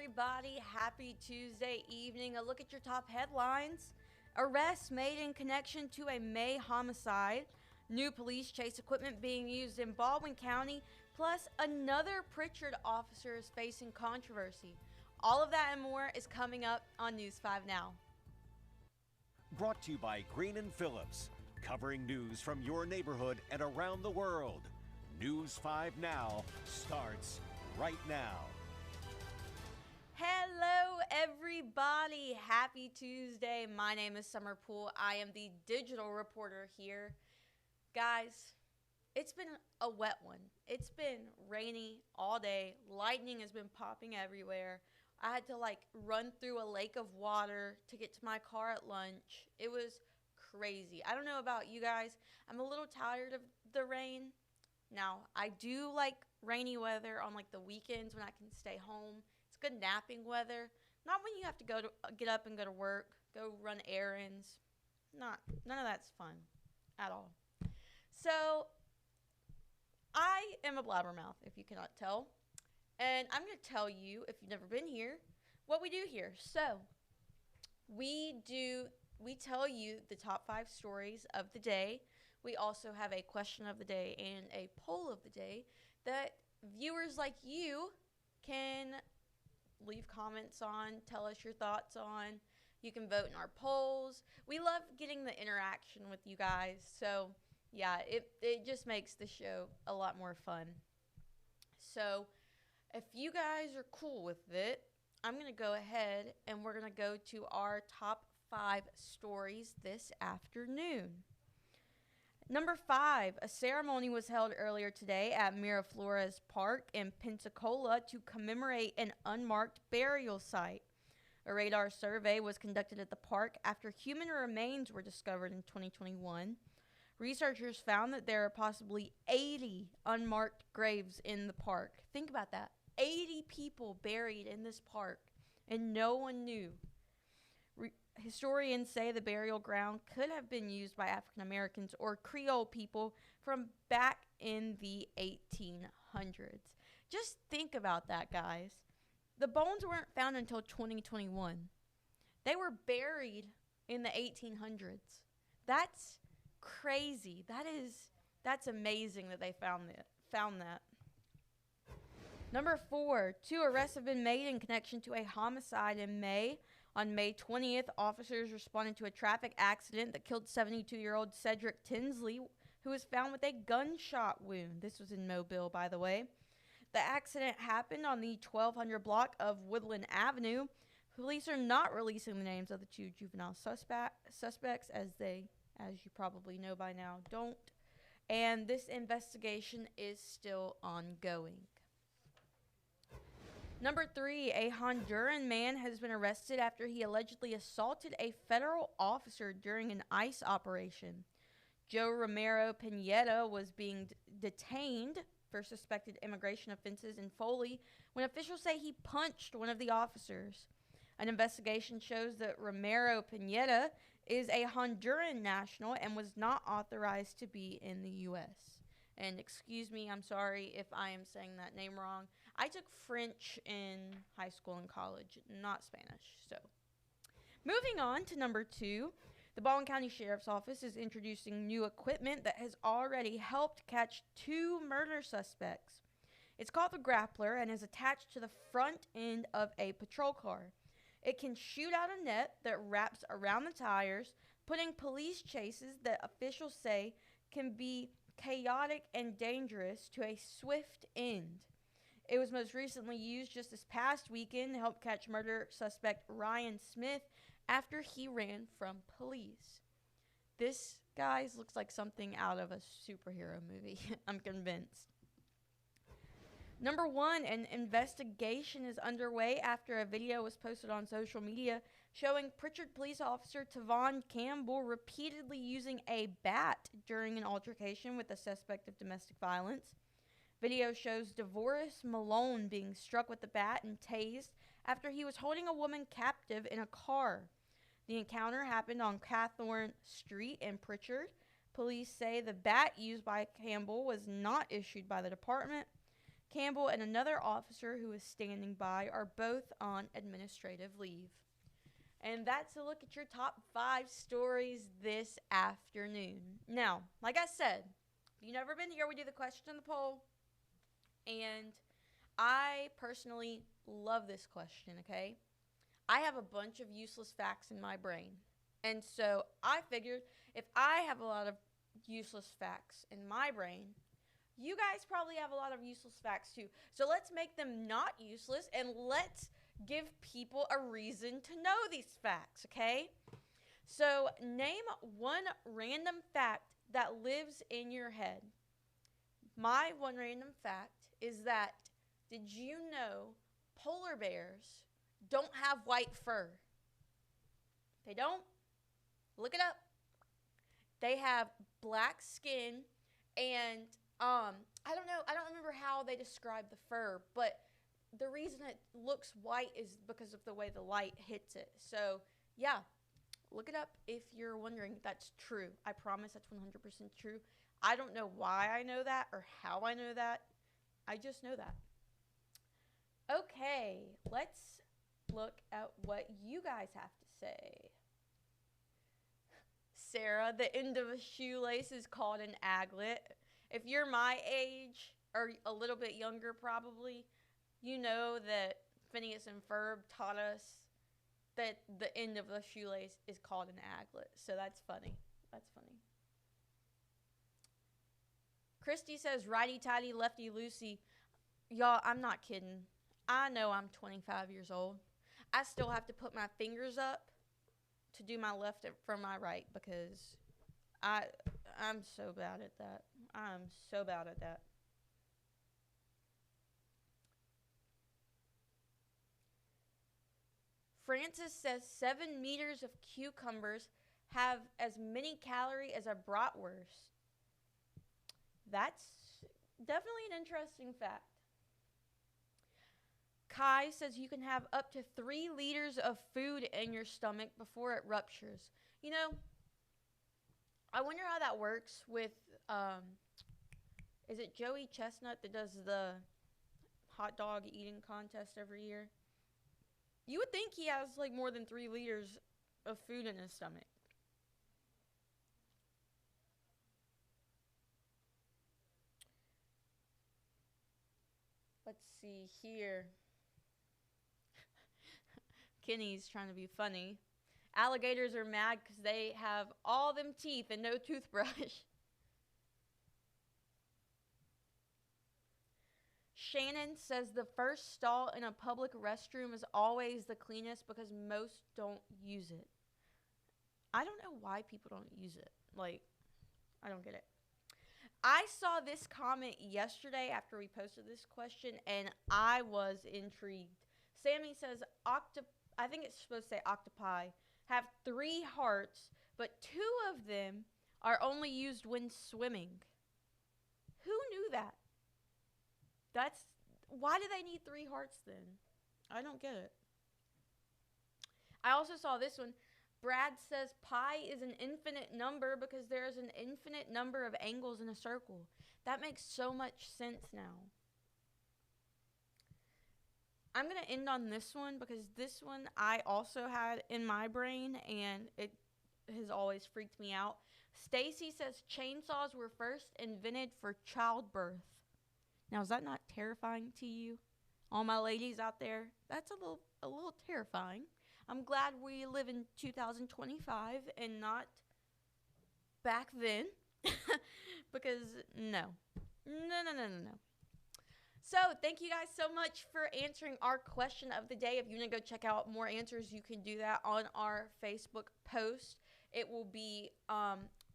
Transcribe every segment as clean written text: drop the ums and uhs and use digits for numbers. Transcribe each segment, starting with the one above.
everybody? Happy Tuesday evening. A look at your top headlines. Arrests made in connection to a May homicide. New police chase equipment being used in Baldwin County. Plus, another Pritchard officer is facing controversy. All of that and more is coming up on News 5 Now. Brought to you by Green & Phillips, covering news from your neighborhood and around the world. News 5 Now starts right now. Hello, everybody. Happy Tuesday. My name is Summer Poole. I am the digital reporter here. Guys, it's been a wet one. It's been rainy all day. Lightning has been popping everywhere. I had to run through a lake of water to get to my car at lunch. It was crazy. I don't know about you guys. I'm a little tired of the rain. Now, I do like rainy weather on the weekends when I can stay home. It's good napping weather. Not when you have to get up and go to work, go run errands. None of that's fun at all. So, I am a blabbermouth, if you cannot tell. And I'm going to tell you, if you've never been here, what we do here. So, we tell you the top 5 stories of the day. We also have a question of the day and a poll of the day that viewers like you can leave comments on, tell us your thoughts on. You can vote in our polls. We love getting the interaction with you guys. So, yeah, it just makes the show a lot more fun. So, if you guys are cool with it, I'm going to go ahead and we're going to go to our top 5 stories this afternoon. Number 5, a ceremony was held earlier today at Miraflores Park in Pensacola to commemorate an unmarked burial site. A radar survey was conducted at the park after human remains were discovered in 2021. Researchers found that there are possibly 80 unmarked graves in the park. Think about that. 80 people buried in this park, and no one knew. Historians say the burial ground could have been used by African Americans or Creole people from back in the 1800s. Just think about that, guys. The bones weren't found until 2021. They were buried in the 1800s. That's crazy. That's amazing that they found that. Number 4, 2 arrests have been made in connection to a homicide in May. On May 20th, officers responded to a traffic accident that killed 72-year-old Cedric Tinsley, who was found with a gunshot wound. This was in Mobile, by the way. The accident happened on the 1200 block of Woodland Avenue. Police are not releasing the names of the 2 juvenile suspects, as you probably know by now, don't. And this investigation is still ongoing. Number 3, a Honduran man has been arrested after he allegedly assaulted a federal officer during an ICE operation. Joe Romero Pineda was being detained for suspected immigration offenses in Foley when officials say he punched one of the officers. An investigation shows that Romero Pineda is a Honduran national and was not authorized to be in the U.S. And excuse me, I'm sorry if I am saying that name wrong. I took French in high school and college, not Spanish. So, moving on to number 2, the Baldwin County Sheriff's Office is introducing new equipment that has already helped catch 2 murder suspects. It's called the Grappler and is attached to the front end of a patrol car. It can shoot out a net that wraps around the tires, putting police chases that officials say can be chaotic and dangerous to a swift end. It was most recently used just this past weekend to help catch murder suspect Ryan Smith after he ran from police. This, guys, looks like something out of a superhero movie. I'm convinced. Number 1, an investigation is underway after a video was posted on social media showing Pritchard police officer Tavon Campbell repeatedly using a bat during an altercation with a suspect of domestic violence. Video shows DeVoris Malone being struck with the bat and tased after he was holding a woman captive in a car. The encounter happened on Cathorn Street in Pritchard. Police say the bat used by Campbell was not issued by the department. Campbell and another officer who is standing by are both on administrative leave. And that's a look at your top 5 stories this afternoon. Now, like I said, if you've never been here, we do the question and the poll. And I personally love this question, okay? I have a bunch of useless facts in my brain. And so I figured if I have a lot of useless facts in my brain, you guys probably have a lot of useless facts too. So let's make them not useless and let's give people a reason to know these facts, okay? So name one random fact that lives in your head. My one random fact is that, did you know polar bears don't have white fur? They don't. Look it up. They have black skin, and I don't know. I don't remember how they describe the fur, but the reason it looks white is because of the way the light hits it. So, yeah, look it up if you're wondering if that's true. I promise that's 100% true. I don't know why I know that or how I know that. I just know that. Okay, let's look at what you guys have to say. Sarah, the end of a shoelace is called an aglet. If you're my age, or a little bit younger probably, you know that Phineas and Ferb taught us that the end of a shoelace is called an aglet. So that's funny. That's funny. Christy says, righty-tighty, lefty-loosey. Y'all, I'm not kidding. I know I'm 25 years old. I still have to put my fingers up to do my left from my right because I'm so bad at that. I'm so bad at that. Francis says 7 meters of cucumbers have as many calories as a bratwurst. That's definitely an interesting fact. Kai says you can have up to 3 liters of food in your stomach before it ruptures. You know, I wonder how that works with, is it Joey Chestnut that does the hot dog eating contest every year? You would think he has like more than 3 liters of food in his stomach. Let's see here. Kenny's trying to be funny. Alligators are mad because they have all them teeth and no toothbrush. Shannon says the first stall in a public restroom is always the cleanest because most don't use it. I don't know why people don't use it. Like, I don't get it. I saw this comment yesterday after we posted this question, and I was intrigued. Sammy says, I think it's supposed to say octopi, have 3 hearts, but 2 of them are only used when swimming. Who knew that? Why do they need 3 hearts then? I don't get it. I also saw this one. Brad says pi is an infinite number because there's an infinite number of angles in a circle. That makes so much sense now. I'm going to end on this one because this one I also had in my brain and it has always freaked me out. Stacy says chainsaws were first invented for childbirth. Now, is that not terrifying to you? All my ladies out there, that's a little terrifying. I'm glad we live in 2025 and not back then. Because no. So, thank you guys so much for answering our question of the day. If you want to go check out more answers, you can do that on our Facebook post. It will be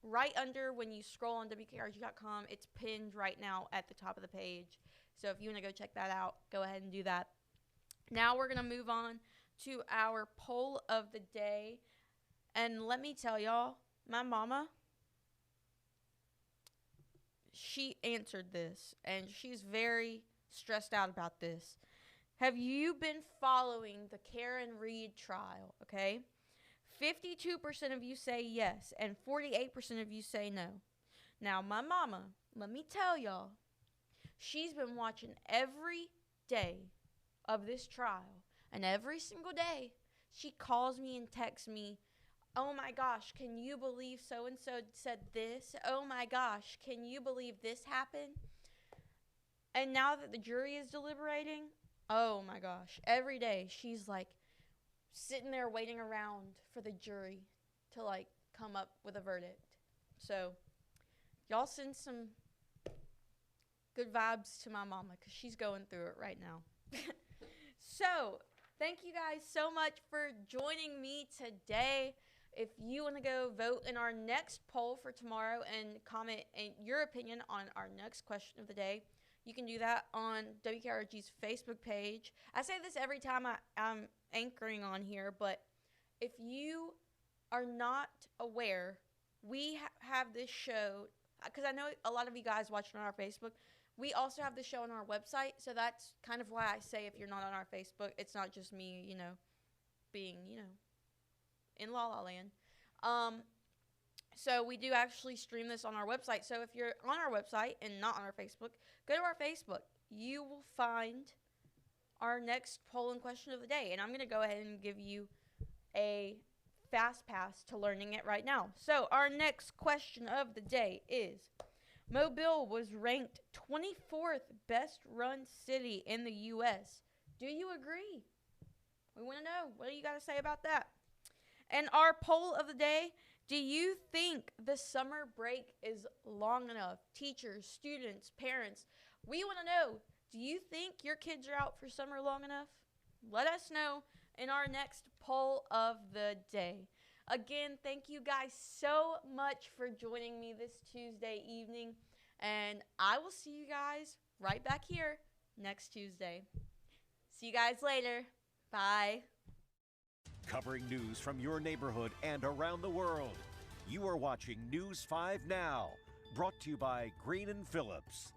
right under when you scroll on WKRG.com. It's pinned right now at the top of the page. So, if you want to go check that out, go ahead and do that. Now, we're going to move on to our poll of the day. And let me tell y'all, my mama, she answered this, and she's very stressed out about this. Have you been following the Karen Reed trial? Okay. 52% of you say yes, and 48% of you say no. Now, my mama, let me tell y'all, She's been watching every day of this trial, and every single day she calls me and texts me, "Oh my gosh, can you believe so and so said this? Oh my gosh, can you believe this happened?" And now that the jury is deliberating, oh my gosh, every day she's like sitting there waiting around for the jury to like come up with a verdict. So y'all send some good vibes to my mama because she's going through it right now. So thank you guys so much for joining me today. If you want to go vote in our next poll for tomorrow and comment your opinion on our next question of the day, you can do that on WKRG's Facebook page. I say this every time I'm anchoring on here, but if you are not aware, we have this show, because I know a lot of you guys watch it on our Facebook. We also have the show on our website, so that's kind of why I say if you're not on our Facebook, it's not just me, being, in La La Land. So we do actually stream this on our website. So if you're on our website and not on our Facebook, go to our Facebook. You will find our next poll and question of the day. And I'm going to go ahead and give you a fast pass to learning it right now. So our next question of the day is, Mobile was ranked 24th best run city in the U.S. Do you agree? We want to know. What do you got to say about that? And our poll of the day, do you think the summer break is long enough? Teachers, students, parents, we want to know, do you think your kids are out for summer long enough? Let us know in our next poll of the day. Again, thank you guys so much for joining me this Tuesday evening, and I will see you guys right back here next Tuesday. See you guys later. Bye. Covering news from your neighborhood and around the world. You are watching News 5 Now, brought to you by Green & Phillips.